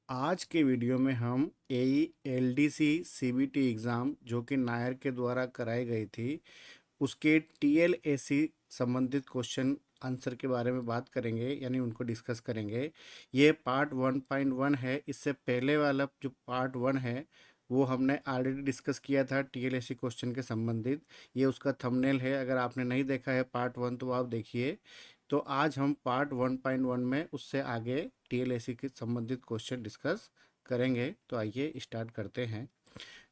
आज के वीडियो में हम एई एलडीसी सीबीटी एग्ज़ाम जो कि नायर के द्वारा कराई गई थी उसके टीएलएसी संबंधित क्वेश्चन आंसर के बारे में बात करेंगे, यानी उनको डिस्कस करेंगे। ये पार्ट 1.1 है। इससे पहले वाला जो पार्ट 1 है वो हमने ऑलरेडी डिस्कस किया था टीएलएसी क्वेश्चन के संबंधित। ये उसका थंबनेल है, अगर आपने नहीं देखा है पार्ट 1 तो आप देखिए। तो आज हम पार्ट 1.1 में उससे आगे टीएलएसी के संबंधित क्वेश्चन डिस्कस करेंगे। तो आइए स्टार्ट करते हैं।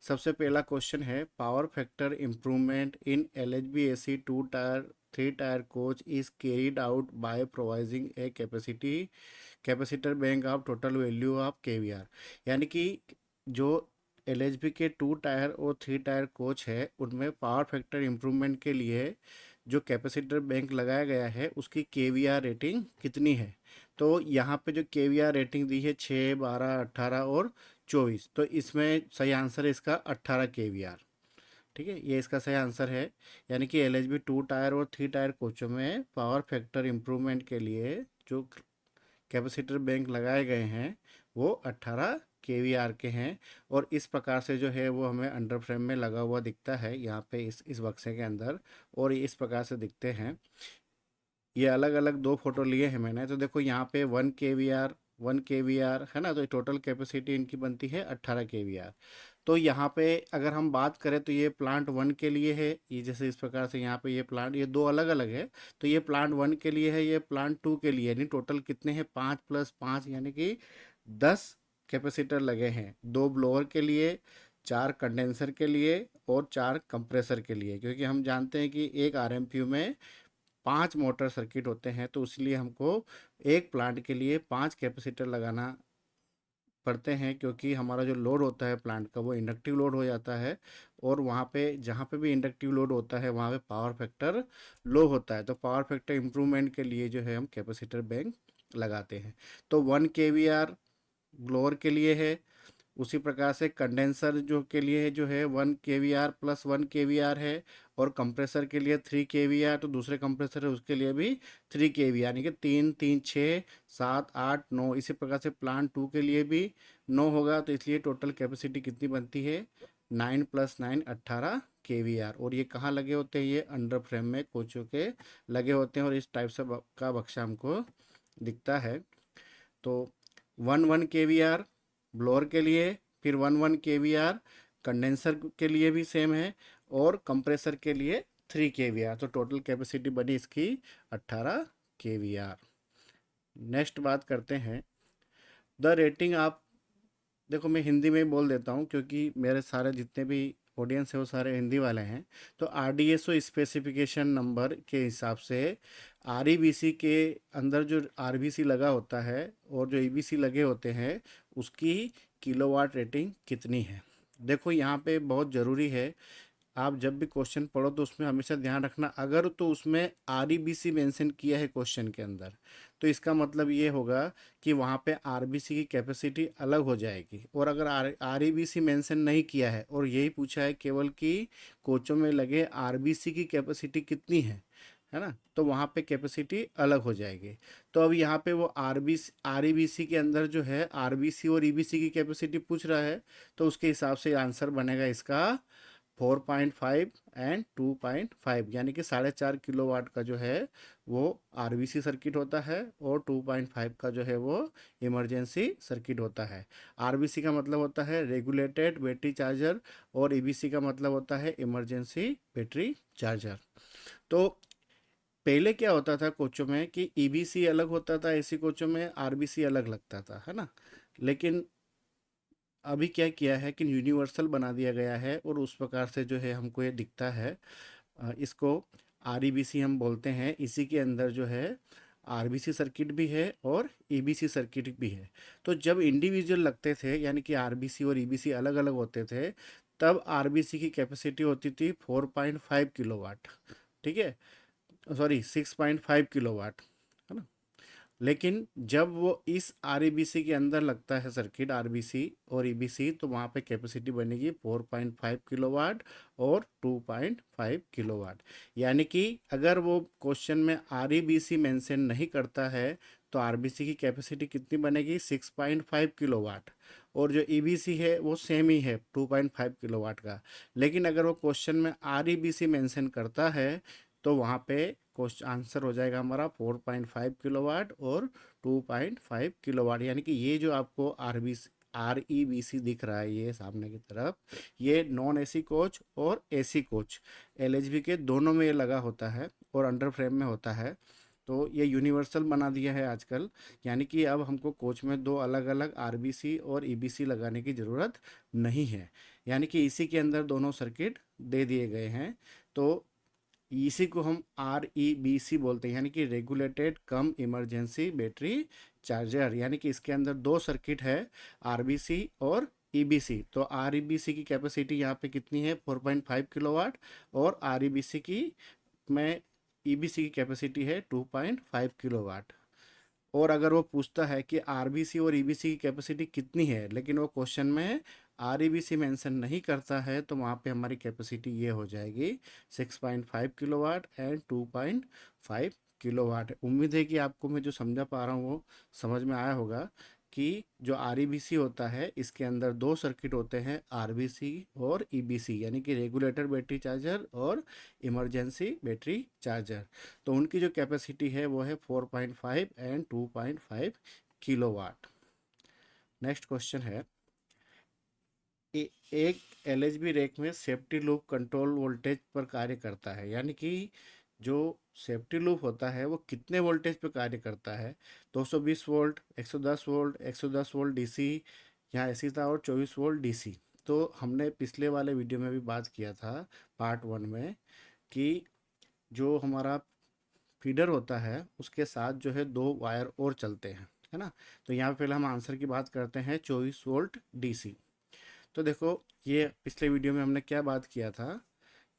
सबसे पहला क्वेश्चन है, power factor improvement in LHB AC 2 tier 3 tier coach is carried out by providing a capacitor bank of total value of KVAR. यानी कि जो एलएचबी के 2 टायर और 3 टायर कोच है उनमें पावर फैक्टर इम्प्रूवमेंट के लिए जो कैपेसिटर बैंक लगाया गया है उसकी केवीआर रेटिंग कितनी है। तो यहाँ पे जो केवीआर रेटिंग दी है 6, 12, 18 और 24, तो इसमें सही आंसर है इसका 18 केवीआर। ठीक है, ये इसका सही आंसर है। यानी कि एलएचबी 2 टायर और 3 टायर कोचों में पावर फैक्टर इम्प्रूवमेंट के लिए जो कैपेसिटर बैंक लगाए गए हैं वो 18 केवीआर के हैं। और इस प्रकार से जो है वो हमें अंडर फ्रेम में लगा हुआ दिखता है यहाँ पे इस बक्से के अंदर, और ये इस प्रकार से दिखते हैं। ये अलग अलग दो फोटो लिए हैं मैंने। तो देखो यहाँ पे 1 केवीआर है ना, तो टोटल कैपेसिटी इनकी बनती है 18 केवीआर। तो यहाँ पे अगर हम बात करें तो ये प्लांट 1 के लिए है, ये जैसे इस प्रकार से यहाँ पे ये प्लांट, ये दो अलग अलग है। तो ये प्लांट 1 के लिए है, ये प्लांट 2 के लिए, यानी टोटल कितने हैं 5 + 5 यानी कि 10 कैपेसिटर लगे हैं। 2 ब्लोअर के लिए, 4 कंडेंसर के लिए और 4 कंप्रेसर के लिए। क्योंकि हम जानते हैं कि एक आरएमपीयू में 5 मोटर सर्किट होते हैं, तो इसलिए हमको एक प्लांट के लिए 5 कैपेसिटर लगाना पड़ते हैं। क्योंकि हमारा जो लोड होता है प्लांट का वो इंडक्टिव लोड हो जाता है, और वहाँ पे जहाँ पे भी इंडक्टिव लोड होता है वहाँ पे पावर फैक्टर लो होता है। तो पावर फैक्टर इम्प्रूवमेंट के लिए जो है हम कैपेसिटर बैंक लगाते हैं। तो 1 केवीआर ब्लोअर के लिए है, उसी प्रकार से कंडेंसर जो के लिए जो है 1 केवीआर + 1 केवीआर है, और कंप्रेसर के लिए 3 केवीआर, तो दूसरे कंप्रेसर है उसके लिए भी 3 केवीआर, यानी कि 3 3 6 7 8 9। इसी प्रकार से प्लांट 2 के लिए भी 9 होगा। तो इसलिए टोटल कैपेसिटी कितनी बनती है 9 + 9 18 केवीआर। और ये कहाँ लगे होते हैं, ये अंडर फ्रेम में कोचों के लगे होते हैं, और इस टाइप से का बक्सा हमको दिखता है। तो 1 केवीआर ब्लोअर के लिए, फिर 1 केवीआर कंडेंसर के लिए भी सेम है, और कंप्रेसर के लिए 3 केवीआर। तो टोटल कैपेसिटी बनी इसकी 18 केवीआर। नेक्स्ट बात करते हैं, द रेटिंग आप, देखो मैं हिंदी में ही बोल देता हूँ क्योंकि मेरे सारे जितने भी ऑडियंस है वो सारे हिंदी वाले हैं। तो आरडीएसओ स्पेसिफिकेशन नंबर के हिसाब से आरईबीसी के अंदर जो आरबीसी लगा होता है और जो ईबीसी लगे होते हैं उसकी किलोवाट रेटिंग कितनी है। देखो यहाँ पे बहुत ज़रूरी है, आप जब भी क्वेश्चन पढ़ो तो उसमें हमेशा ध्यान रखना, अगर तो उसमें आरईबीसी मेंशन किया है क्वेश्चन के अंदर तो इसका मतलब ये होगा कि वहाँ पे आरबीसी की कैपेसिटी अलग हो जाएगी। और अगर आरईबीसी मेंशन नहीं किया है और यही पूछा है केवल कि कोचों में लगे आरबीसी की कैपेसिटी कितनी है ना, तो वहाँ पे कैपेसिटी अलग हो जाएगी। तो अब यहाँ पे वो आरईबीसी के अंदर जो है आरबीसी और ईबीसी की कैपेसिटी पूछ रहा है, तो उसके हिसाब से आंसर बनेगा इसका 4.5 एंड 2.5, यानी कि 4.5 किलोवाट का जो है वो आरबीसी सर्किट होता है, और 2.5 का जो है वो इमरजेंसी सर्किट होता है। आरबीसी का मतलब होता है रेगुलेटेड बैटरी चार्जर, और ईबीसी का मतलब होता है इमरजेंसी बैटरी चार्जर। तो पहले क्या होता था कोचों में कि ईबीसी अलग होता था, एसी कोचों में आरबीसी अलग लगता था, है ना। लेकिन अभी क्या किया है कि यूनिवर्सल बना दिया गया है, और उस प्रकार से जो है हमको ये दिखता है। इसको आरईबीसी हम बोलते हैं। इसी के अंदर जो है आरबीसी सर्किट भी है और ईबीसी सर्किट भी है। तो जब इंडिविजुअल लगते थे यानी कि आरबीसी और ईबीसी अलग अलग होते थे, तब आरबीसी की कैपेसिटी होती थी 4.5 किलोवाट। ठीक है, सॉरी 6.5 किलोवाट, है ना। लेकिन जब वो इस आरईबीसी के अंदर लगता है सर्किट आरबीसी और ईबीसी, तो वहाँ पे कैपेसिटी बनेगी 4.5 किलोवाट और 2.5 किलोवाट। यानी कि अगर वो क्वेश्चन में आरईबीसी मेंशन नहीं करता है तो तो आरबीसी की कैपेसिटी कितनी बनेगी 6.5 किलोवाट, और जो ईबीसी है वो सेम ही है 2.5 किलोवाट का। लेकिन अगर वो क्वेश्चन में आरईबीसी मेंशन करता है तो वहाँ पे क्वेश्चन आंसर हो जाएगा हमारा 4.5 किलोवाट और 2.5 किलोवाट। यानी कि ये जो आपको आरईबीसी दिख रहा है ये सामने की तरफ, ये नॉन एसी कोच और एसी कोच एलएचबी के दोनों में ये लगा होता है और अंडर फ्रेम में होता है। तो ये यूनिवर्सल बना दिया है आजकल, यानी कि अब हमको कोच में दो अलग अलग आरबीसी और ईबीसी लगाने की ज़रूरत नहीं है, यानी कि इसी के अंदर दोनों सर्किट दे दिए गए हैं। तो इसी को हम REBC बोलते हैं, यानी कि रेगुलेटेड कम इमरजेंसी बैटरी चार्जर। यानी कि इसके अंदर दो सर्किट है, RBC और EBC। तो REBC की कैपेसिटी यहाँ पे कितनी है 4.5 किलोवाट, और REBC की में EBC की कैपेसिटी है 2.5 किलोवाट। और अगर वो पूछता है कि आरबीसी और ईबीसी की कैपेसिटी कितनी है, लेकिन वो क्वेश्चन में आरईबीसी मेंशन नहीं करता है, तो वहाँ पे हमारी कैपेसिटी ये हो जाएगी 6.5 किलोवाट एंड 2.5 किलोवाट। उम्मीद है कि आपको मैं जो समझा पा रहा हूँ वो समझ में आया होगा कि जो आरईबीसी होता है इसके अंदर दो सर्किट होते हैं, आरबीसी और ईबीसी, यानी कि रेगुलेटर बैटरी चार्जर और इमरजेंसी बैटरी चार्जर। तो उनकी जो कैपेसिटी है वो है 4.5 एंड 2.5 किलोवाट। नेक्स्ट क्वेश्चन है, एक एलएचबी रैक में सेफ्टी लूप कंट्रोल वोल्टेज पर कार्य करता है। यानी कि जो सेफ्टी लूप होता है वो कितने वोल्टेज पर कार्य करता है, 220 वोल्ट, 110 वोल्ट, 110 वोल्ट डीसी, यहाँ ऐसी था, और 24 वोल्ट डीसी। तो हमने पिछले वाले वीडियो में भी बात किया था पार्ट 1 में कि जो हमारा फीडर होता है उसके साथ जो है दो वायर और चलते हैं, है ना। तो यहाँ पे पहले हम आंसर की बात करते हैं 24 वोल्ट डीसी। तो देखो ये पिछले वीडियो में हमने क्या बात किया था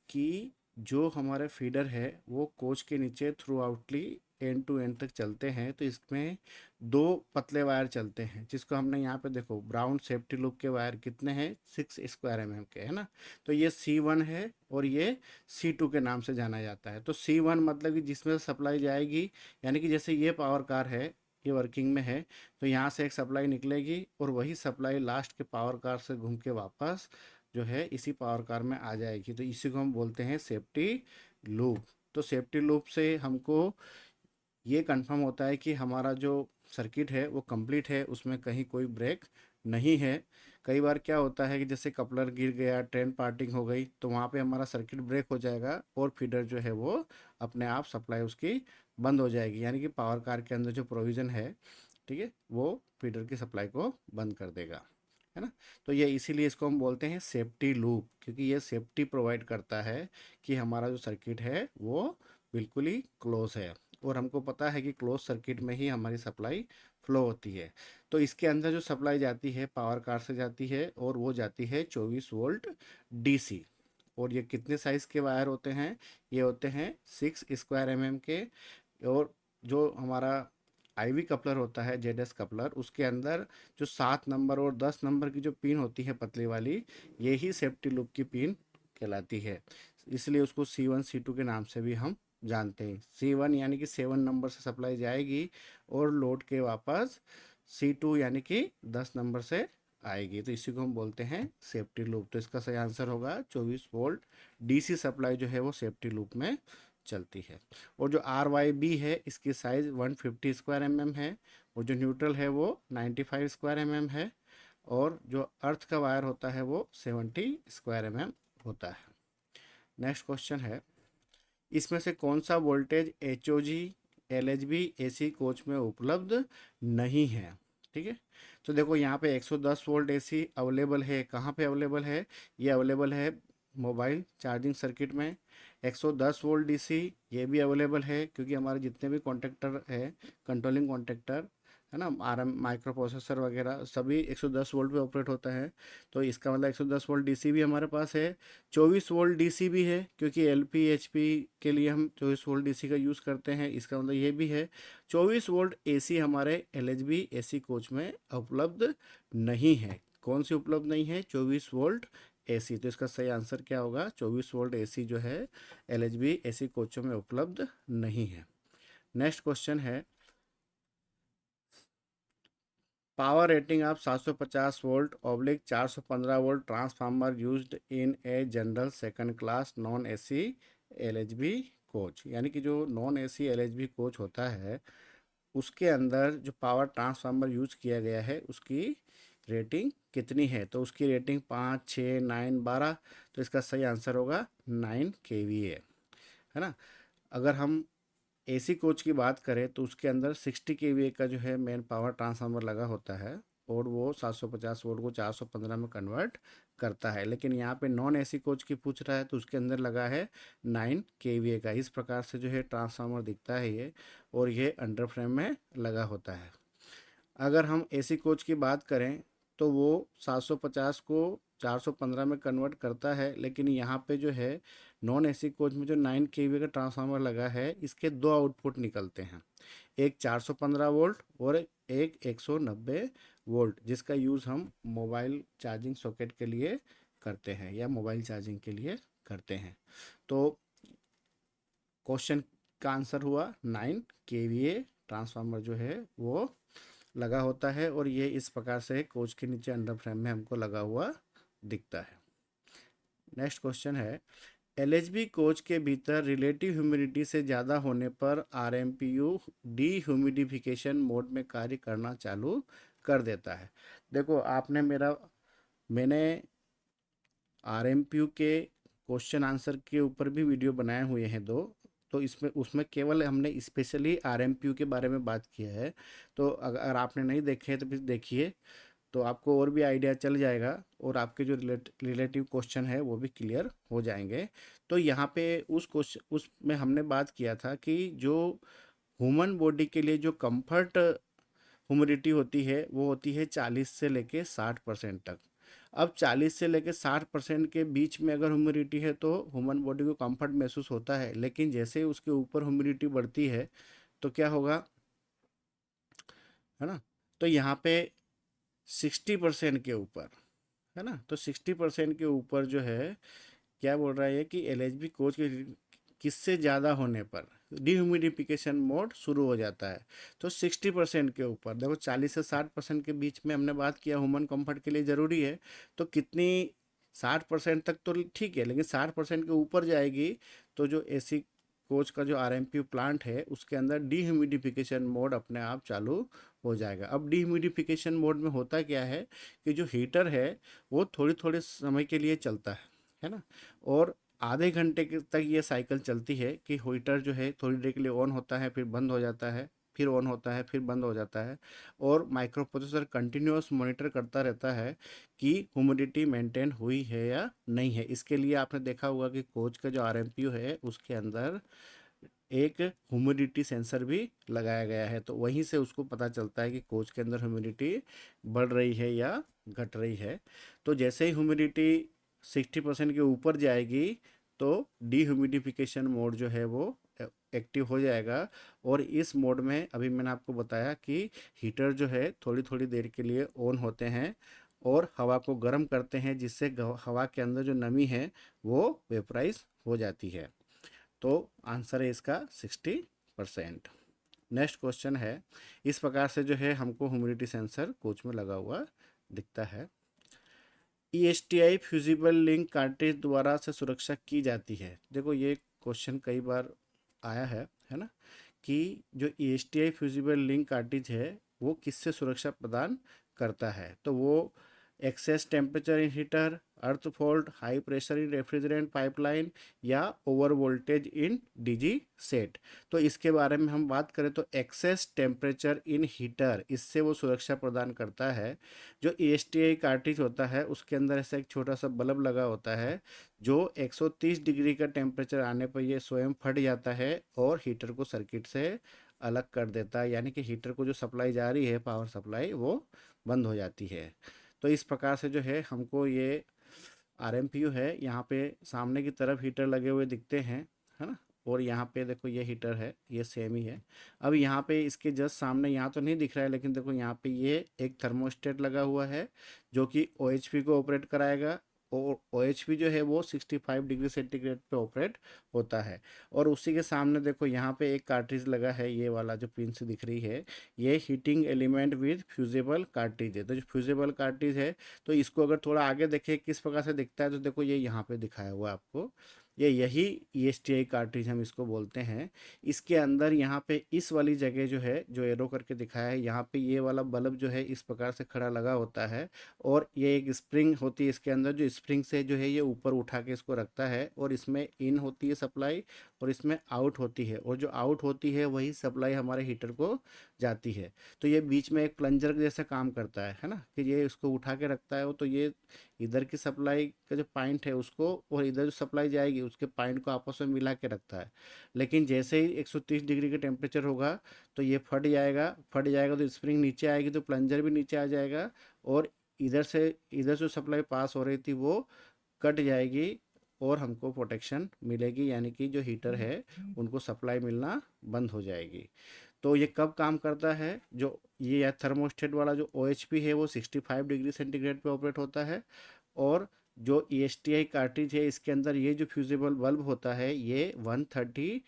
कि जो हमारे फीडर है वो कोच के नीचे थ्रू आउटली एंड टू एंड तक चलते हैं। तो इसमें दो पतले वायर चलते हैं, जिसको हमने यहाँ पे देखो ब्राउन सेफ्टी लूप के वायर कितने हैं 6 स्क्वायर के, है ना। तो ये C1 है और ये C2 के नाम से जाना जाता है। तो C1 मतलब कि जिसमें सप्लाई जाएगी, यानी कि जैसे ये पावर कार है, ये वर्किंग में है, तो यहाँ से एक सप्लाई निकलेगी और वही सप्लाई लास्ट के पावर कार से घूम के वापस जो है इसी पावर कार में आ जाएगी। तो इसी को हम बोलते हैं सेफ्टी लूप। तो सेफ्टी लूप से हमको ये कंफर्म होता है कि हमारा जो सर्किट है वो कंप्लीट है, उसमें कहीं कोई ब्रेक नहीं है। कई बार क्या होता है कि जैसे कपलर गिर गया, ट्रेन पार्टिंग हो गई, तो वहाँ पे हमारा सर्किट ब्रेक हो जाएगा और फीडर जो है वो अपने आप सप्लाई उसकी बंद हो जाएगी, यानी कि पावर कार के अंदर जो प्रोविज़न है, ठीक है, वो फीडर की सप्लाई को बंद कर देगा, है ना। तो ये इसीलिए इसको हम बोलते हैं सेफ्टी लूप, क्योंकि ये सेफ्टी प्रोवाइड करता है कि हमारा जो सर्किट है वो बिल्कुल ही क्लोज है, और हमको पता है कि क्लोज सर्किट में ही हमारी सप्लाई फ्लो होती है। तो इसके अंदर जो सप्लाई जाती है पावर कार से जाती है, और वो जाती है 24 वोल्ट डीसी। और ये कितने साइज़ के वायर होते हैं, ये होते हैं 6 स्क्वायर के। और जो हमारा आईवी कपलर होता है, जेडएस कपलर, उसके अंदर जो 7 नंबर और 10 नंबर की जो पिन होती है पतली वाली, ये ही सेफ्टी लूप की पिन कहलाती है। इसलिए उसको C1 C2 के नाम से भी हम जानते हैं। C1 यानी कि 7 नंबर से सप्लाई जाएगी और लोड के वापस C2 यानी कि 10 नंबर से आएगी, तो इसी को हम बोलते हैं सेफ्टी लूप। तो इसका सही आंसर होगा 24 वोल्ट डीसी सप्लाई जो है वो सेफ्टी लूप में चलती है। और जो RYB है इसकी साइज़ 150 स्क्वायर है, और जो न्यूट्रल है वो 95 स्क्वायर है, और जो अर्थ का वायर होता है वो 70 स्क्वायर होता है। नेक्स्ट क्वेश्चन है, इसमें से कौन सा voltage HOG LHB AC coach में उपलब्ध नहीं है, ठीक है। तो देखो यहाँ पे 110 वोल्ट AC अवेलेबल है, कहाँ पे अवेलेबल है, ये अवेलेबल है मोबाइल चार्जिंग सर्किट में। 110 वोल्ट DC ये भी अवेलेबल है, क्योंकि हमारे जितने भी कॉन्टेक्टर है, कंट्रोलिंग कॉन्टेक्टर, है ना, RM माइक्रो प्रोसेसर वगैरह सभी 110 वोल्ट पे ऑपरेट होता है। तो इसका मतलब 110 वोल्ट डीसी भी हमारे पास है। 24 वोल्ट डीसी भी है, क्योंकि एलपी एचपी के लिए हम 24 वोल्ट डीसी का यूज़ करते हैं, इसका मतलब ये भी है। 24 वोल्ट एसी हमारे एलएचबी एसी कोच में उपलब्ध नहीं है। कौन सी उपलब्ध नहीं है, 24 वोल्ट एसी। तो इसका सही आंसर क्या होगा, 24 वोल्ट एसी जो है एलएचबी एसी कोचों में उपलब्ध नहीं है। नेक्स्ट क्वेश्चन है, power rating of 750 volt oblique 415 volt transformer used in a general second class non AC LHB coach, यानी कि जो नॉन एसी एलएचबी कोच होता है उसके अंदर जो पावर ट्रांसफार्मर यूज किया गया है उसकी रेटिंग कितनी है। तो उसकी रेटिंग 5, 6, 9, 12। तो इसका सही आंसर होगा 9 केवीए, है ना। अगर हम एसी कोच की बात करें तो उसके अंदर 60 केवीए का जो है मेन पावर ट्रांसफार्मर लगा होता है और वो 750 वोल्ट को 415 में कन्वर्ट करता है। लेकिन यहाँ पे नॉन एसी कोच की पूछ रहा है तो उसके अंदर लगा है 9 केवीए का। इस प्रकार से जो है ट्रांसफार्मर दिखता है ये, और ये अंडर फ्रेम में लगा होता है। अगर हम एसी कोच की बात करें तो वो 750 को 415 में कन्वर्ट करता है, लेकिन यहाँ पे जो है नॉन एसी कोच में जो 9 केवी का ट्रांसफार्मर लगा है इसके दो आउटपुट निकलते हैं, एक 415 वोल्ट और एक 190 वोल्ट, जिसका यूज़ हम मोबाइल चार्जिंग सॉकेट के लिए करते हैं या मोबाइल चार्जिंग के लिए करते हैं। तो क्वेश्चन का आंसर हुआ 9 केवीए ट्रांसफार्मर जो है वो लगा होता है, और ये इस प्रकार से कोच के नीचे अंडर फ्रेम में हमको लगा हुआ दिखता है। नेक्स्ट क्वेश्चन है, एलएचबी कोच के भीतर रिलेटिव ह्यूमिडिटी से ज़्यादा होने पर आरएमपीयू डीह्यूमिडिफिकेशन मोड में कार्य करना चालू कर देता है। देखो मैंने आरएमपीयू के क्वेश्चन आंसर के ऊपर भी वीडियो बनाए हुए हैं दो, तो इसमें उसमें केवल हमने स्पेशली आरएमपीयू के बारे में बात किया है। तो अगर आपने नहीं देखे तो फिर देखिए, तो आपको और भी आइडिया चल जाएगा और आपके जो रिलेटिव क्वेश्चन है वो भी क्लियर हो जाएंगे। तो यहाँ पे उसमें हमने बात किया था कि जो ह्यूमन बॉडी के लिए जो कंफर्ट ह्यूमिडिटी होती है वो होती है 40 से लेके 60% तक। अब 40 से लेके 60% के बीच में अगर ह्यूमिडिटी है तो ह्यूमन बॉडी को कंफर्ट महसूस होता है, लेकिन जैसे ही उसके ऊपर ह्यूमिडिटी बढ़ती है तो क्या होगा, है ना। तो यहाँ पे 60% के ऊपर, है ना, तो 60% के ऊपर जो है क्या बोल रहा है कि एलएचबी कोच के किससे ज़्यादा होने पर डिह्यूमिडिफिकेशन मोड शुरू हो जाता है। तो 60% के ऊपर, देखो 40 से 60% के बीच में हमने बात किया ह्यूमन कंफर्ट के लिए ज़रूरी है, तो कितनी 60% तक तो ठीक है, लेकिन 60% के ऊपर जाएगी तो जो एसी कोच का जो आरएमपीयू प्लांट है उसके अंदर डिह्यूमिडिफिकेशन मोड अपने आप चालू हो जाएगा। अब डिह्यूमिडिफिकेशन मोड में होता क्या है कि जो हीटर है वो थोड़ी थोड़े समय के लिए चलता है ना, और आधे घंटे तक ये साइकिल चलती है कि हीटर जो है थोड़ी देर के लिए ऑन होता है, फिर बंद हो जाता है, फिर ऑन होता है, फिर बंद हो जाता है, और माइक्रो प्रोसेसर कंटिन्यूअस मॉनिटर करता रहता है कि ह्यूमिडिटी मेंटेन हुई है या नहीं है। इसके लिए आपने देखा होगा कि कोच का जो आरएमपीयू है उसके अंदर एक ह्यूमिडिटी सेंसर भी लगाया गया है, तो वहीं से उसको पता चलता है कि कोच के अंदर ह्यूमिडिटी बढ़ रही है या घट रही है। तो जैसे ही ह्यूमिडिटी 60% के ऊपर जाएगी तो डीह्यूमिडिफिकेशन मोड जो है वो एक्टिव हो जाएगा, और इस मोड में अभी मैंने आपको बताया कि हीटर जो है थोड़ी थोड़ी देर के लिए ऑन होते हैं और हवा को गर्म करते हैं, जिससे हवा के अंदर जो नमी है वो वेपराइज हो जाती है। तो आंसर है इसका 60%। नेक्स्ट क्वेश्चन है, इस प्रकार से जो है हमको ह्यूमिडिटी सेंसर कोच में लगा हुआ दिखता है। ESTI फ्यूजिबल लिंक कार्ट्रिज द्वारा से सुरक्षा की जाती है। देखो ये क्वेश्चन कई बार आया है ना, कि जो ESTI फ्यूजिबल लिंक कार्ट्रिज है वो किससे सुरक्षा प्रदान करता है। तो वो excess temperature in heater, earth fault, high pressure in refrigerant pipeline, या over voltage in DG set. तो इसके बारे में हम बात करें तो एक्सेस टेम्परेचर इन हीटर, इससे वो सुरक्षा प्रदान करता है। जो ESTI कार्ट्रिज होता है उसके अंदर ऐसा एक छोटा सा बल्ब लगा होता है जो 130 डिग्री का टेम्परेचर आने पर ये स्वयं फट जाता है और हीटर को सर्किट से अलग कर देता है, यानी कि हीटर को जो सप्लाई जा रही है पावर सप्लाई वो बंद हो जाती है। तो इस प्रकार से जो है हमको ये आरएमपीयू है, यहाँ पे सामने की तरफ हीटर लगे हुए दिखते हैं, है ना, और यहाँ पे देखो ये हीटर है, ये सेम ही है। अब यहाँ पे इसके जस्ट सामने, यहाँ तो नहीं दिख रहा है लेकिन देखो यहाँ पे ये एक थर्मोस्टेट लगा हुआ है जो कि OHP को ऑपरेट कराएगा, और OHP जो है वो 65 डिग्री सेंटीग्रेड पे ऑपरेट होता है। और उसी के सामने देखो यहाँ पे एक कार्ट्रिज लगा है, ये वाला जो पिन से दिख रही है, ये heating element with fusible cartridge है। तो जो फ्यूजेबल कार्ट्रिज है, तो इसको अगर थोड़ा आगे देखें किस प्रकार से दिखता है, तो देखो ये यहाँ पे दिखाया हुआ है आपको, ये यही ESTI कार्ट्रिज हम इसको बोलते हैं। इसके अंदर यहाँ पे इस वाली जगह जो है, जो एरो करके दिखाया है, यहाँ पे ये वाला बल्ब जो है इस प्रकार से खड़ा लगा होता है, और ये एक स्प्रिंग होती है इसके अंदर, जो स्प्रिंग से जो है ये ऊपर उठा के इसको रखता है, और इसमें इन होती है सप्लाई और इसमें आउट होती है, और जो आउट होती है वही सप्लाई हमारे हीटर को जाती है। तो ये बीच में एक प्लंजर जैसा काम करता है ना, कि ये इसको उठा के रखता है, तो ये इधर की सप्लाई का जो पॉइंट है उसको और इधर जो सप्लाई जाएगी उसके पॉइंट को आपस में मिला के रखता है। लेकिन जैसे ही 130 डिग्री का टेम्परेचर होगा तो ये फट जाएगा तो स्प्रिंग नीचे आएगी, तो प्लंजर भी नीचे आ जाएगा, और इधर जो सप्लाई पास हो रही थी वो कट जाएगी, और हमको प्रोटेक्शन मिलेगी, यानी कि जो हीटर है उनको सप्लाई मिलना बंद हो जाएगी। तो ये कब काम करता है, जो ये या थर्मोस्टेट वाला जो OHP है वो 65 डिग्री सेंटीग्रेड पे ऑपरेट होता है, और जो ESTI कार्ट्रिज है इसके अंदर ये जो फ्यूजिबल बल्ब होता है ये 130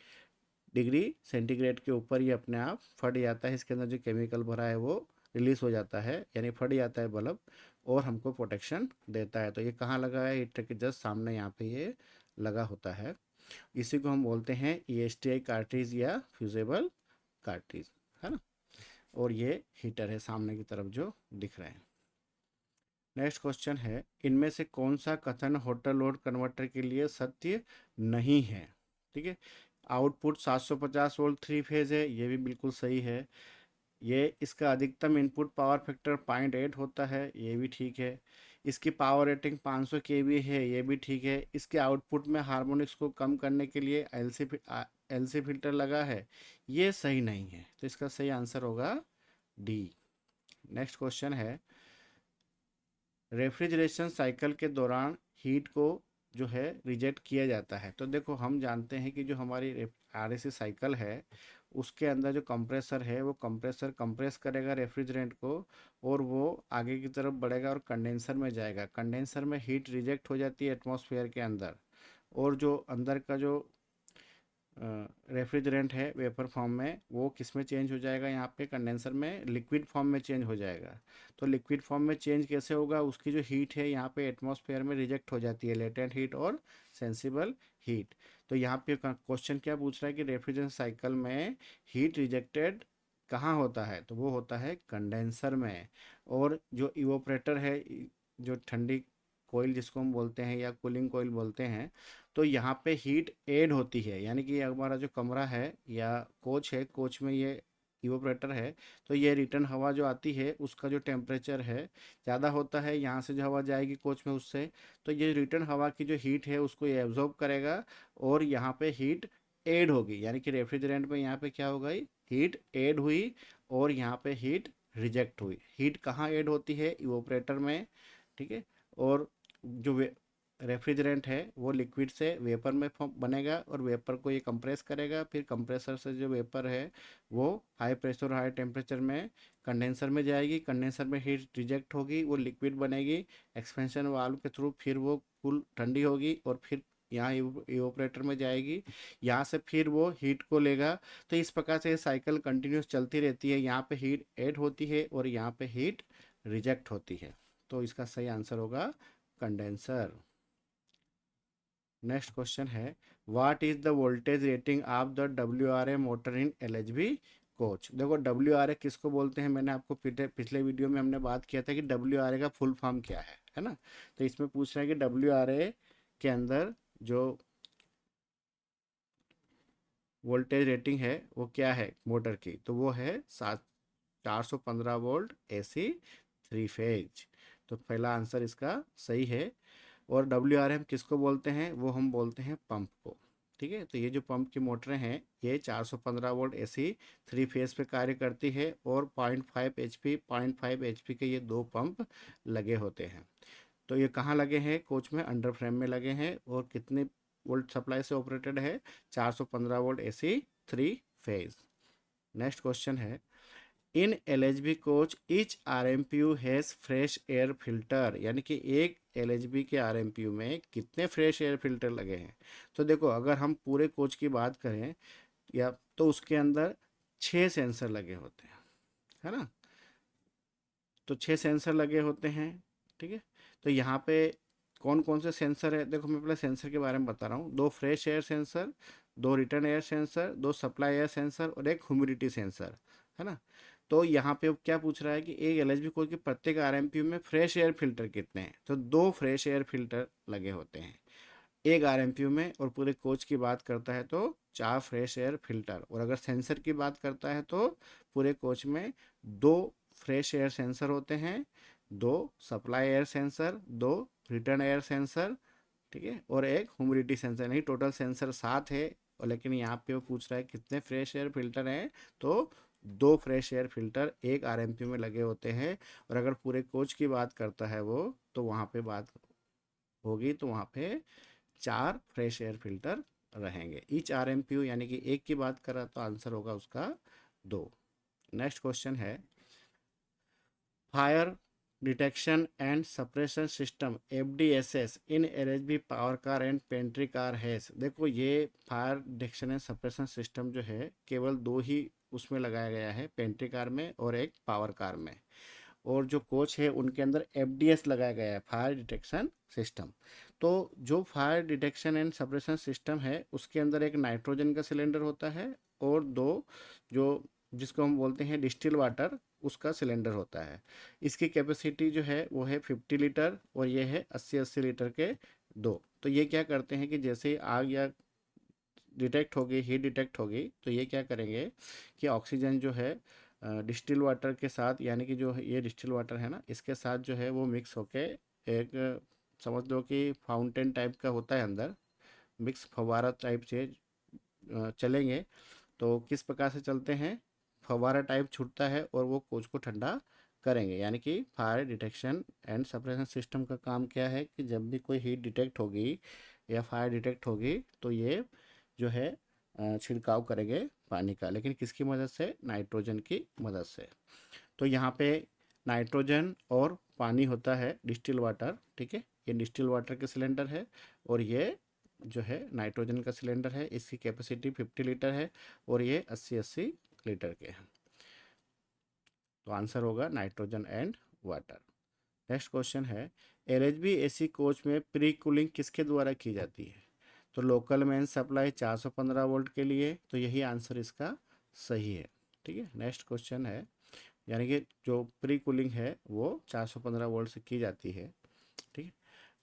डिग्री सेंटीग्रेड के ऊपर ये अपने आप फट जाता है, इसके अंदर जो केमिकल भरा है वो रिलीज हो जाता है, यानी फट जाता है बल्ब, और हमको प्रोटेक्शन देता है। तो ये कहाँ लगा है, हीटर के जस्ट सामने यहाँ पे ये लगा होता है। इसी को हम बोलते हैं ESTI कार्ट्रिज या फ्यूजेबल कार्ट्रिज, है ना। और ये हीटर है सामने की तरफ जो दिख रहे हैं। नेक्स्ट क्वेश्चन है, इनमें से कौन सा कथन होटल लोड कन्वर्टर के लिए सत्य नहीं है। ठीक है, आउटपुट 750 वोल्ट 3 फेज है, ये भी बिल्कुल सही है। ये इसका अधिकतम इनपुट पावर फैक्टर 0.8 होता है, ये भी ठीक है। इसकी पावर रेटिंग 500 kV है, ये भी ठीक है। इसके आउटपुट में हार्मोनिक्स को कम करने के लिए LC फिल्टर लगा है, ये सही नहीं है। तो इसका सही आंसर होगा डी। नेक्स्ट क्वेश्चन है, रेफ्रिजरेशन साइकिल के दौरान हीट को जो है रिजेक्ट किया जाता है। तो देखो हम जानते हैं कि जो हमारी RAC साइकिल है उसके अंदर जो कंप्रेसर है वो कंप्रेसर कंप्रेस करेगा रेफ्रिजरेंट को, और वो आगे की तरफ बढ़ेगा और कंडेंसर में जाएगा। कंडेंसर में हीट रिजेक्ट हो जाती है एटमॉस्फेयर के अंदर, और जो अंदर का जो रेफ्रिजरेंट है वेपर फॉर्म में वो किस में चेंज हो जाएगा, यहाँ पे कंडेंसर में लिक्विड फॉर्म में चेंज हो जाएगा। तो लिक्विड फॉर्म में चेंज कैसे होगा, उसकी जो हीट है यहाँ पे एटमॉस्फेयर में रिजेक्ट हो जाती है, लेटेंट हीट और सेंसिबल हीट। तो यहाँ पे क्वेश्चन क्या पूछ रहा है कि रेफ्रिजरेशन साइकिल में हीट रिजेक्टेड कहाँ होता है, तो वो होता है कंडेंसर में। और जो इवोपरेटर है, जो ठंडी कोयल जिसको हम बोलते हैं या कूलिंग कोयल बोलते हैं, तो यहाँ पे हीट ऐड होती है, यानी कि ये हमारा जो कमरा है या कोच है, कोच में ये इवोपरेटर है, तो ये रिटर्न हवा जो आती है उसका जो टेम्परेचर है ज़्यादा होता है, यहाँ से जो हवा जाएगी कोच में उससे, तो ये रिटर्न हवा की जो हीट है उसको ये एब्जॉर्ब करेगा, और यहाँ पे हीट ऐड होगी, यानी कि रेफ्रिजरेंट में यहाँ पे क्या हो गई, हीट ऐड हुई, और यहाँ पे हीट रिजेक्ट हुई। हीट कहाँ ऐड होती है, इवोपरेटर में। ठीक है, और जो रेफ्रिजरेंट है वो लिक्विड से वेपर में बनेगा, और वेपर को ये कंप्रेस करेगा, फिर कंप्रेसर से जो वेपर है वो हाई प्रेशर हाई टेम्परेचर में कंडेंसर में जाएगी, कंडेंसर में हीट रिजेक्ट होगी, वो लिक्विड बनेगी, एक्सपेंशन वाल्व के थ्रू फिर वो कूल ठंडी होगी, और फिर यहाँ इवोपरेटर में जाएगी, यहाँ से फिर वो हीट को लेगा। तो इस प्रकार से साइकिल कंटिन्यूस चलती रहती है, यहाँ पे हीट ऐड होती है और यहाँ पे हीट रिजेक्ट होती है। तो इसका सही आंसर होगा कंडेंसर। नेक्स्ट क्वेश्चन है, what is the voltage rating of the WRA motor in LHB coach. देखो WRA किसको बोलते हैं, मैंने आपको पिछले वीडियो में हमने बात किया था कि WRA का फुल फॉर्म क्या है ना। तो इसमें पूछ रहा है कि WRA के अंदर जो वोल्टेज रेटिंग है वो क्या है मोटर की, तो वो है 415 वोल्ट AC 3 फेज। तो पहला आंसर इसका सही है। और WRA हम किसको बोलते हैं, वो हम बोलते हैं पंप को। ठीक है, तो ये जो पंप की मोटरें हैं ये 415 वोल्ट AC 3 फेज पे कार्य करती है, और 0.5 HP के ये दो पंप लगे होते हैं। तो ये कहाँ लगे हैं, कोच में अंडर फ्रेम में लगे हैं, और कितने वोल्ट सप्लाई से ऑपरेटेड है, 415 volt AC 3 phase. Next question है, in LHB coach each RMPU has fresh air filter, यानी कि एक एलएचबी के आरएमपीयू में कितने फ्रेश एयर फिल्टर लगे हैं। तो देखो अगर हम पूरे कोच की बात करें या तो उसके अंदर 6 सेंसर लगे होते हैं, है ना। तो 6 सेंसर लगे होते हैं, ठीक है। तो यहाँ पे कौन कौन से सेंसर है, देखो मैं पहले सेंसर के बारे में बता रहा हूँ। 2 fresh air sensor, 2 return air sensor, 2 supply air sensor और एक ह्यूमिडिटी सेंसर, है ना। तो यहाँ पे क्या पूछ रहा है कि एक एलएचबी कोच के प्रत्येक आरएमपीयू में फ्रेश एयर फिल्टर कितने हैं। तो 2 फ्रेश एयर फिल्टर लगे होते हैं एक आरएमपीयू में, और पूरे कोच की बात करता है तो 4 फ्रेश एयर फिल्टर। और अगर सेंसर की बात करता है तो पूरे कोच में 2 फ्रेश एयर सेंसर होते हैं, 2 supply air sensor, 2 return air sensor, ठीक है, और एक ह्यूमिडिटी सेंसर। नहीं, टोटल सेंसर 7 है, और लेकिन यहाँ पे वो पूछ रहा है कितने फ्रेश एयर फिल्टर हैं। तो 2 फ्रेश एयर फिल्टर एक आरएमपीयू में लगे होते हैं। और अगर पूरे कोच की बात करता है वो, तो वहाँ पे बात होगी तो वहाँ पे 4 फ्रेश एयर फिल्टर रहेंगे ईच आरएमपीयू, यानी कि एक की बात कर रहा तो आंसर होगा उसका 2। नेक्स्ट क्वेश्चन है, fire detection and suppression system FDSS in LHB power car and pantry car has. देखो ये fire detection and suppression system जो है केवल 2 ही उसमें लगाया गया है, पेंट्री कार में और एक पावर कार में। और जो कोच है उनके अंदर एफडीएस लगाया गया है, फायर डिटेक्शन सिस्टम। तो जो fire detection and suppression system है उसके अंदर एक नाइट्रोजन का सिलेंडर होता है, और 2 जो जिसको हम बोलते हैं डिस्टिल वाटर, उसका सिलेंडर होता है। इसकी कैपेसिटी जो है वो है 50 लीटर, और ये है 80-80 लीटर के 2। तो ये क्या करते हैं कि जैसे ही आग या डिटेक्ट होगी, हीट डिटेक्ट होगी, तो ये क्या करेंगे कि ऑक्सीजन जो है डिस्टिल वाटर के साथ, यानी कि जो ये डिस्टिल वाटर है ना, इसके साथ जो है वो मिक्स होके एक समझ लो कि फाउंटेन टाइप का होता है अंदर, मिक्स फव्वारा टाइप से चलेंगे। तो किस प्रकार से चलते हैं, फव्वारा टाइप छूटता है और वो कोच को ठंडा करेंगे। यानी कि fire detection and suppression system का काम क्या है कि जब भी कोई हीट डिटेक्ट होगी या फायर डिटेक्ट होगी तो ये जो है छिड़काव करेंगे पानी का, लेकिन किसकी मदद से, नाइट्रोजन की मदद से। तो यहाँ पे नाइट्रोजन और पानी होता है डिस्टिल वाटर, ठीक है। ये डिस्टिल वाटर के सिलेंडर है, और ये जो है नाइट्रोजन का सिलेंडर है। इसकी कैपेसिटी 50 लीटर है, और ये 80-80 लीटर के हैं। तो आंसर होगा nitrogen and water. Next question है, एलएचबी एसी कोच में प्री कूलिंग किसके द्वारा की जाती है। तो लोकल मेन सप्लाई 415 वोल्ट के लिए, तो यही आंसर इसका सही है, ठीक है। नेक्स्ट क्वेश्चन है, यानी कि जो प्री कूलिंग है वो 415 वोल्ट से की जाती है, ठीक है।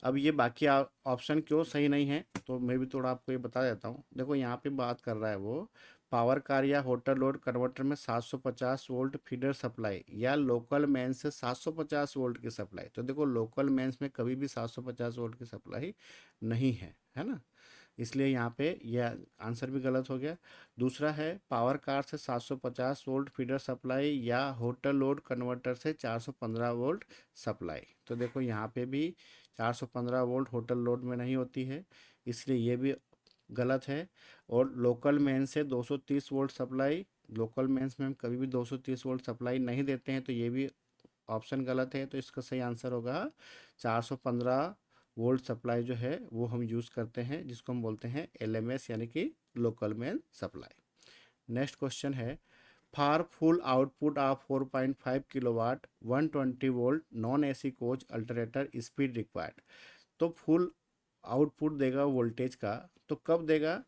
अब ये बाकी ऑप्शन क्यों सही नहीं है, तो मैं भी थोड़ा आपको ये बता देता हूँ। देखो यहाँ पे बात कर रहा है वो, पावर कार या होटल लोड कन्वर्टर में 750 वोल्ट फीडर सप्लाई या लोकल मेंस से 750 वोल्ट की सप्लाई। तो देखो लोकल मेंस में कभी भी 750 वोल्ट की सप्लाई नहीं है ना। इसलिए यहाँ पे यह आंसर भी गलत हो गया। दूसरा है, पावर कार से 750 वोल्ट फीडर सप्लाई या होटल लोड कन्वर्टर से 415 वोल्ट सप्लाई। तो देखो यहाँ पे भी 415 वोल्ट होटल लोड में नहीं होती है, इसलिए ये भी गलत है। और लोकल मेन से 230 वोल्ट सप्लाई, लोकल मेंस में हम कभी भी 230 वोल्ट सप्लाई नहीं देते हैं, तो ये भी ऑप्शन गलत है। तो इसका सही आंसर होगा 415 वोल्ट सप्लाई जो है वो हम यूज़ करते हैं, जिसको हम बोलते हैं एलएमएस, यानी कि local main supply. Next question है, for full output of 4.5 kilowatt 120 volt non AC coach alternator speed required. तो फुल आउटपुट देगा वोल्टेज का, तो कब देगा,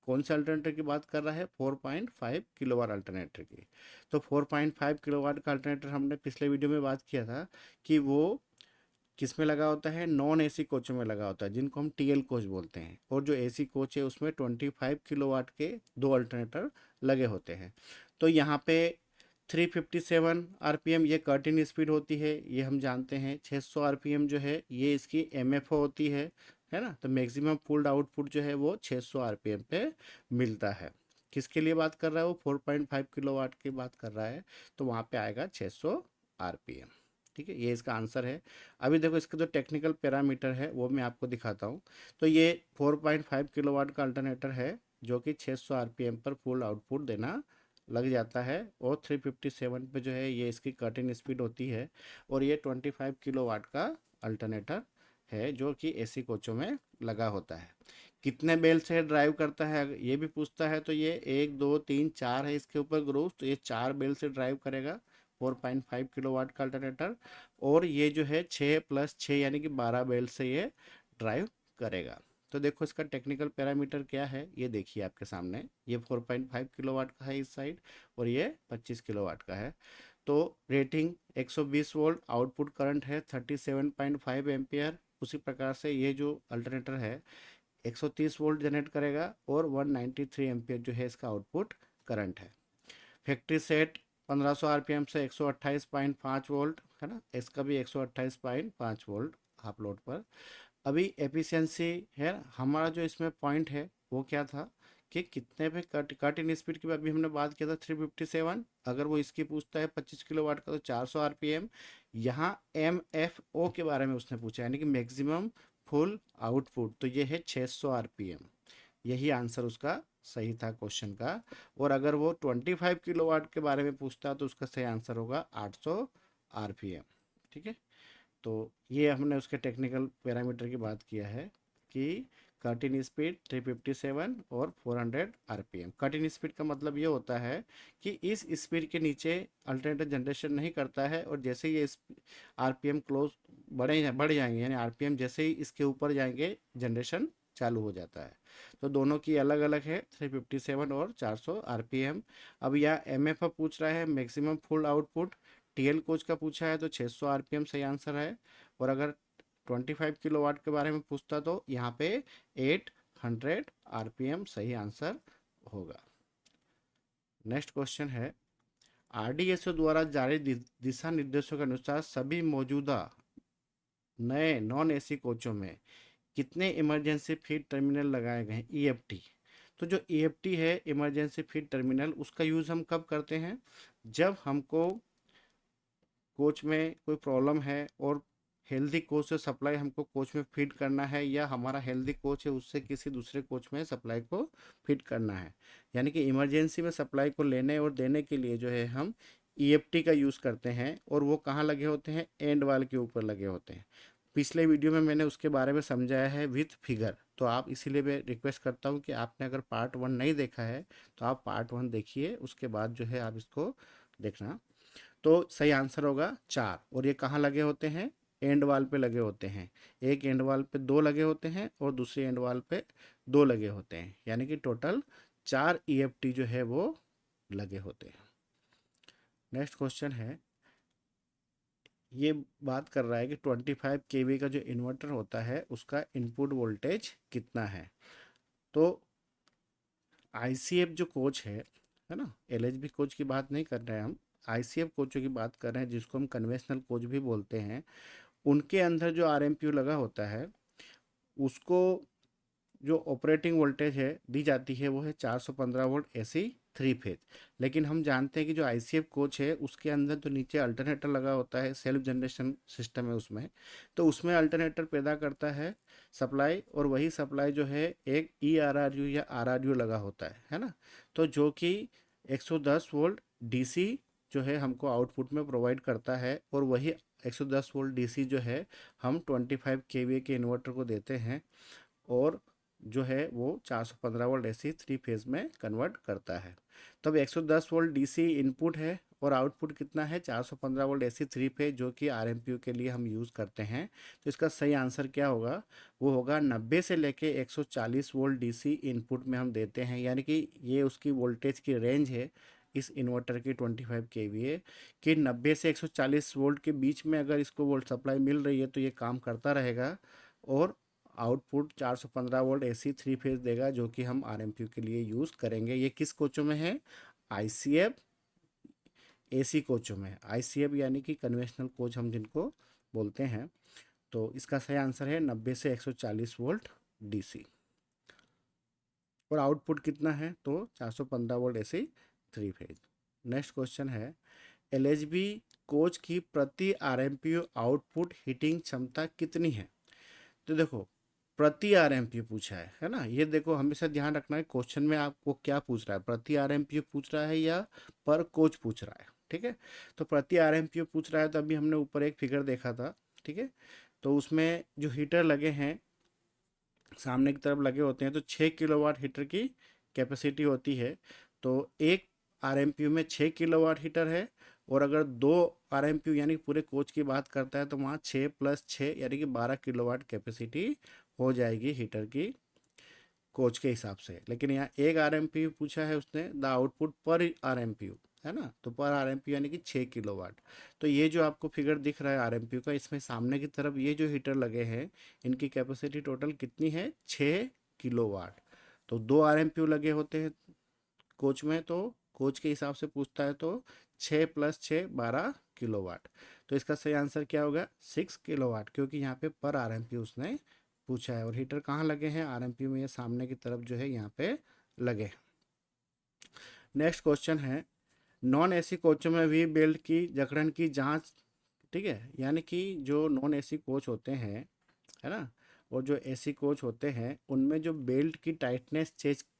कौन से अल्टरनेटर की बात कर रहा है, 4.5 किलोवाट अल्टरनेटर की। तो 4.5 किलोवाट का अल्टरनेटर हमने पिछले वीडियो में बात किया था कि वो किस में लगा होता है, नॉन एसी कोचों में लगा होता है, जिनको हम टीएल कोच बोलते हैं। और जो एसी कोच है उसमें 25 किलोवाट के 2 अल्टरनेटर लगे होते हैं। तो यहाँ पे 357 आरपीएम ये कर्टिन स्पीड होती है, ये हम जानते हैं। 600 आरपीएम जो है ये इसकी एमएफओ होती है ना। तो मैक्सिमम पुल्ड आउटपुट जो है वो 600 आरपीएम पे मिलता है। किसके लिए बात कर रहा है वो, 4.5 किलोवाट की बात कर रहा है, तो वहाँ पे आएगा 600 आरपीएम, ठीक है। ये इसका आंसर है। अभी देखो इसका जो टेक्निकल पैरामीटर है वो मैं आपको दिखाता हूँ। तो ये 4.5 किलोवाट का अल्टरनेटर है जो कि 600 आरपीएम पर फुल आउटपुट देना लग जाता है और 357 पे जो है ये इसकी कटिंग स्पीड होती है। और ये 25 किलोवाट का अल्टरनेटर है जो कि एसी कोचों में लगा होता है। कितने बेल से ड्राइव करता है अगर ये भी पूछता है तो ये 1 2 3 4 है इसके ऊपर ग्रुप, तो ये 4 बेल से ड्राइव करेगा 4.5 किलोवाट का अल्टरनेटर। और ये जो है 6+6 यानी कि 12 बेल से ये ड्राइव करेगा। तो देखो इसका टेक्निकल पैरामीटर क्या है, ये देखिए आपके सामने, ये 4.5 किलोवाट का है इस साइड और ये 25 किलोवाट का है। तो रेटिंग 120 वोल्ट, आउटपुट करंट है 37.5 एम्पियर। उसी प्रकार से ये जो अल्टरनेटर है 130 वोल्ट जनरेट करेगा और 193 एम्पियर जो है इसका आउटपुट करंट है। फैक्ट्री सेट 1500 आरपीएम से 128.5 वोल्ट है ना, इसका भी 128.5 वोल्ट हाफ लोड पर। अभी एफिशिएंसी है हमारा जो इसमें पॉइंट है वो क्या था कि कितने पे कट इन स्पीड की अभी हमने बात किया था 357। अगर वो इसकी पूछता है 25 किलोवाट का तो 400 आरपीएम। यहाँ एम एफ ओ के बारे में उसने पूछा यानी कि मैक्सिमम फुल आउटपुट, तो ये है 600 आरपीएम। यही आंसर उसका सही था क्वेश्चन का। और अगर वो 25 किलोवाट के बारे में पूछता तो उसका सही आंसर होगा 800 आरपीएम। ठीक है, तो ये हमने उसके टेक्निकल पैरामीटर की बात किया है कि कट इन स्पीड 357 और 400 आरपीएम। कट इन स्पीड का मतलब ये होता है कि इस स्पीड के नीचे अल्टरनेटर जनरेशन नहीं करता है, और जैसे ये आरपीएम क्लोज बढ़ जाएंगे यानी आरपीएम जैसे ही इसके ऊपर जाएंगे जनरेशन चालू हो जाता है। तो दोनों की अलग अलग है 357 और 400 आरपीएम। अब यह एमएफ पूछ रहा है maximum full output, TL coach का पूछा है तो 600 आरपीएम सही आंसर है। और अगर 25 किलोवाट के बारे में पूछता तो यहाँ पे 800 आरपीएम सही आंसर होगा। नेक्स्ट क्वेश्चन है, आरडीएसओ द्वारा जारी दिशा निर्देशों के अनुसार सभी मौजूदा नए नॉन एसी कोचों में कितने इमरजेंसी फीड टर्मिनल लगाए गए हैं, ईएफटी। तो जो ईएफटी है इमरजेंसी फीड टर्मिनल, उसका यूज़ हम कब करते हैं, जब हमको कोच में कोई प्रॉब्लम है और हेल्दी कोच से सप्लाई हमको कोच में फीड करना है, या हमारा हेल्दी कोच है उससे किसी दूसरे कोच में सप्लाई को फीड करना है। यानी कि इमरजेंसी में सप्लाई को लेने और देने के लिए जो है हम ईएफटी का यूज़ करते हैं। और वो कहाँ लगे होते हैं, एंड वाल के ऊपर लगे होते हैं। पिछले वीडियो में मैंने उसके बारे में समझाया है विथ फिगर, तो आप इसीलिए मैं रिक्वेस्ट करता हूँ कि आपने अगर पार्ट 1 नहीं देखा है तो आप पार्ट 1 देखिए, उसके बाद जो है आप इसको देखना। तो सही आंसर होगा 4। और ये कहाँ लगे होते हैं, एंड वाल पे लगे होते हैं। एक एंड वाल पे 2 लगे होते हैं और दूसरे एंड वाल पे 2 लगे होते हैं, यानी कि टोटल 4 ईएफटी जो है वो लगे होते हैं। नेक्स्ट क्वेश्चन है, ये बात कर रहा है कि 25 केवी का जो इन्वर्टर होता है उसका इनपुट वोल्टेज कितना है। तो आईसीएफ जो कोच है ना, एलएचबी कोच की बात नहीं कर रहे हैं हम, आईसीएफ कोचों की बात कर रहे हैं जिसको हम कन्वेंशनल कोच भी बोलते हैं। उनके अंदर जो आरएमपीयू लगा होता है उसको जो ऑपरेटिंग वोल्टेज है दी जाती है वो है 415 वोल्ट एसी 3 फेज। लेकिन हम जानते हैं कि जो आईसीएफ कोच है उसके अंदर तो नीचे अल्टरनेटर लगा होता है, सेल्फ जनरेशन सिस्टम है उसमें, तो उसमें अल्टरनेटर पैदा करता है सप्लाई, और वही सप्लाई जो है एक ईआरआरयू या आरआरयू लगा होता है ना। तो जो कि 110 वोल्ट डीसी जो है हमको आउटपुट में प्रोवाइड करता है, और वही 110 वोल्ट डीसी जो है हम 25 केवीए के इन्वर्टर को देते हैं, और जो है वो 415 वोल्ट एसी 3 फेज में कन्वर्ट करता है। तब 110 वोल्ट डीसी इनपुट है और आउटपुट कितना है 415 वोल्ट एसी 3 फेज, जो कि आरएमपीयू के लिए हम यूज़ करते हैं। तो इसका सही आंसर क्या होगा, वो होगा 90 से लेके 140 वोल्ट डीसी इनपुट में हम देते हैं। यानी कि ये उसकी वोल्टेज की रेंज है इस इन्वर्टर की 25 केवीए कि 90 से 140 वोल्ट के बीच में अगर इसको वोल्ट सप्लाई मिल रही है तो ये काम करता रहेगा, और आउटपुट 415 वोल्ट एसी 3 फेज देगा, जो कि हम आरएमपीयू के लिए यूज़ करेंगे। ये किस कोचों में है, आईसीएफ एसी कोचों में। आईसीएफ यानी कि कन्वेंशनल कोच हम जिनको बोलते हैं। तो इसका सही आंसर है 90 से 140 वोल्ट डीसी। और आउटपुट कितना है तो 415 volt AC 3 phase. Next question है, एलएचबी कोच की प्रति आरएमपीयू आउटपुट हीटिंग क्षमता कितनी है। तो देखो प्रति आरएमपी पूछा है ना। ये देखो हमेशा ध्यान रखना है क्वेश्चन में आपको क्या पूछ रहा है, प्रति आरएमपी पूछ रहा है या पर कोच पूछ रहा है। ठीक है, तो प्रति आरएमपी पूछ रहा है तो अभी हमने ऊपर एक फिगर देखा था। ठीक है, तो उसमें जो हीटर लगे हैं सामने की तरफ लगे होते हैं तो 6 किलोवाट हीटर की कैपेसिटी होती है। तो एक आरएमपी में 6 किलोवाट हीटर है, और अगर 2 आरएमपी यानी पूरे कोच की बात करता है तो वहाँ 6 + 6 यानी कि 12 किलोवाट कैपेसिटी हो जाएगी हीटर की कोच के हिसाब से। लेकिन यहाँ एक आरएमपी पूछा है उसने, द आउटपुट पर आरएमपी है ना, तो पर आरएमपी यानी कि 6 किलोवाट। तो ये जो आपको फिगर दिख रहा है आरएमपी का, इसमें सामने की तरफ ये जो हीटर लगे हैं इनकी कैपेसिटी टोटल कितनी है, 6 किलोवाट। तो 2 आरएमपी लगे होते हैं कोच में, तो कोच के हिसाब से पूछता है तो 6 + 6 12 किलोवाट। तो इसका सही आंसर क्या होगा, 6 किलोवाट, क्योंकि यहाँ पे पर आरएमपी उसने पूछा है। और हीटर कहाँ लगे हैं आरएमपी में, ये सामने की तरफ जो है यहाँ पे लगे। नेक्स्ट क्वेश्चन है, नॉन एसी कोचों में वी बेल्ट की जकड़न की जांच। ठीक है, यानी कि जो नॉन एसी कोच होते हैं है ना, और जो एसी कोच होते हैं उनमें जो बेल्ट की टाइटनेस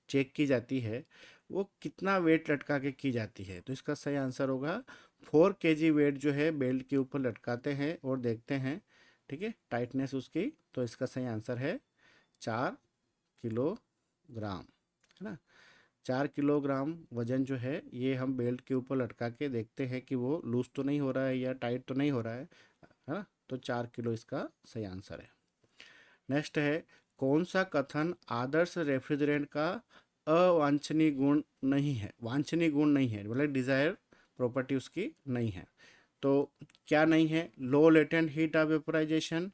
चेक की जाती है वो कितना वेट लटका के की जाती है। तो इसका सही आंसर होगा 4 kg वेट जो है बेल्ट के ऊपर लटकाते हैं और देखते हैं। ठीक है, टाइटनेस उसकी, तो इसका सही आंसर है 4 किलोग्राम, है ना। 4 किलोग्राम वजन जो है ये हम बेल्ट के ऊपर लटका के देखते हैं कि वो लूज तो नहीं हो रहा है या टाइट तो नहीं हो रहा है ना। तो 4 किलो इसका सही आंसर है। नेक्स्ट है, कौन सा कथन आदर्श रेफ्रिजरेंट का अवांछनीय गुण नहीं है, वांछनीय गुण नहीं है, मतलब डिजायर प्रॉपर्टी उसकी नहीं है। तो क्या नहीं है, low latent heat of vaporisation,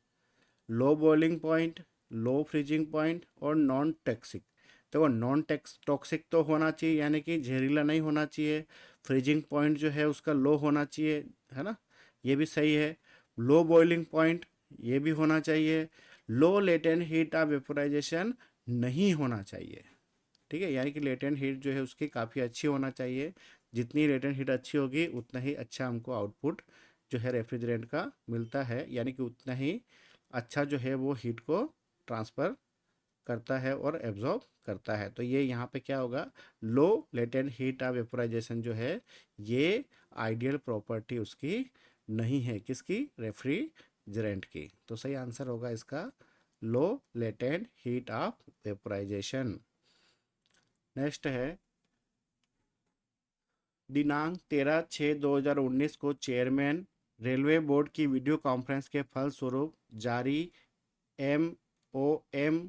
low boiling point, low freezing point और नॉन टॉक्सिक। देखो नॉन टॉक्सिक तो होना चाहिए, यानी कि जहरीला नहीं होना चाहिए। फ्रीजिंग पॉइंट जो है उसका लो होना चाहिए, है ना, ये भी सही है। लो बॉइलिंग पॉइंट ये भी होना चाहिए। लो लेटेंट हीट ऑफ वेपोराइजेशन नहीं होना चाहिए। ठीक है, यानी कि लेटेंट हीट जो है उसकी काफ़ी अच्छी होना चाहिए। जितनी लेटेंट हीट अच्छी होगी उतना ही अच्छा हमको आउटपुट जो है रेफ्रिजरेंट का मिलता है, यानी कि उतना ही अच्छा जो है वो हीट को ट्रांसफ़र करता है और एब्जॉर्ब करता है। तो ये यहाँ पे क्या होगा, लो लेटेंट हीट ऑफ वेपोराइजेशन जो है ये आइडियल प्रॉपर्टी उसकी नहीं है, किसकी, रेफ्रिजरेंट की। तो सही आंसर होगा इसका low latent heat of vaporisation. Next है, दिनांक 13/6/2019 को चेयरमैन रेलवे बोर्ड की वीडियो कॉन्फ्रेंस के फलस्वरूप जारी MOM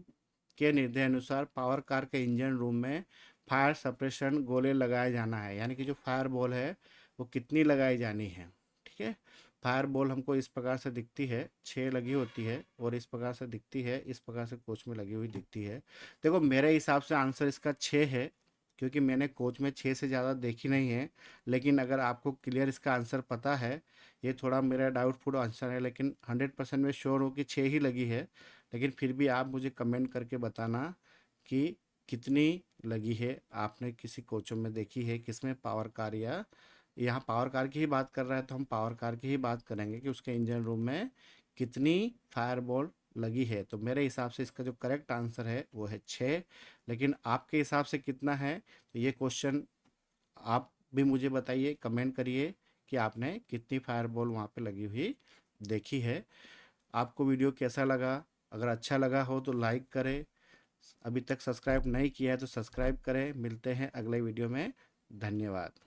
के निर्देशानुसार पावर कार के इंजन रूम में फायर सप्रेशन गोले लगाए जाना है, यानी कि जो फायर बॉल है वो कितनी लगाई जानी है। ठीक है, फायर बॉल हमको इस प्रकार से दिखती है, 6 लगी होती है और इस प्रकार से दिखती है, इस प्रकार से कोच में लगी हुई दिखती है। देखो मेरे हिसाब से आंसर इसका 6 है, क्योंकि मैंने कोच में 6 से ज़्यादा देखी नहीं है। लेकिन अगर आपको क्लियर इसका आंसर पता है, ये थोड़ा मेरा डाउटफुल आंसर है, लेकिन 100% में श्योर हो कि 6 ही लगी है। लेकिन फिर भी आप मुझे कमेंट करके बताना कि कितनी लगी है, आपने किसी कोचों में देखी है किसमें पावर कार, या यहाँ पावर कार की ही बात कर रहा है तो हम पावर कार की ही बात करेंगे कि उसके इंजन रूम में कितनी फायर बॉल लगी है। तो मेरे हिसाब से इसका जो करेक्ट आंसर है वो है 6। लेकिन आपके हिसाब से कितना है, तो ये क्वेश्चन आप भी मुझे बताइए, कमेंट करिए कि आपने कितनी फायर बॉल वहाँ पे लगी हुई देखी है। आपको वीडियो कैसा लगा, अगर अच्छा लगा हो तो लाइक करें, अभी तक सब्सक्राइब नहीं किया है तो सब्सक्राइब करें। मिलते हैं अगले वीडियो में, धन्यवाद।